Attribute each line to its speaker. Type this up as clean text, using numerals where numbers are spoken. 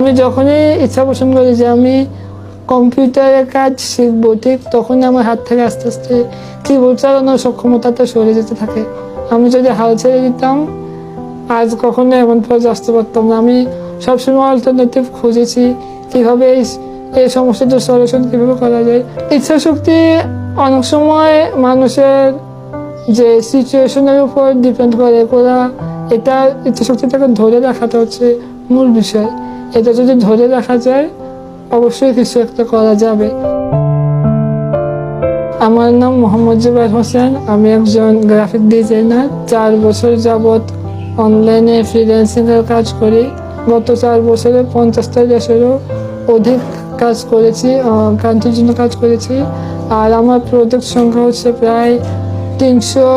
Speaker 1: আমি যখনই ইচ্ছা পোষণ করি যে আমি কম্পিউটারের কাজ শিখবো, ঠিক তখনই আমার হাত থেকে আস্তে আস্তে কিবোর্ড চালানোর সক্ষমতাটা সরে যেতে থাকে। আমি যদি হাল ছেড়ে দিতাম আজ কখনো এমন পর্যায়ে আসতে পারতাম না। আমি সবসময় অল্টারনেটিভ খুঁজেছি, কিভাবে এই সমস্যাটার সলিউশন কিভাবে করা যায়। ইচ্ছা শক্তি অনেক সময় মানুষের যে সিচুয়েশনের উপর ডিপেন্ড করে, এটা ইচ্ছা শক্তিটাকে ধরে রাখাটা হচ্ছে মূল বিষয়। এটা যদি ধরে রাখা যায় অবশ্যই কিছু একটা করা যাবে। আমার নাম মোহাম্মদ জুবাইর হোসেন। আমি একজন গ্রাফিক ডিজাইনার। 4 বছর যাবৎ অনলাইনে ফ্রিল্যান্সিং এর কাজ করি। গত 4 বছরে 50টা দেশেরও অধিক কাজ করেছি, কান্ট্রির জন্য কাজ করেছি। আর আমার প্রজেক্ট সংখ্যা হচ্ছে প্রায় 300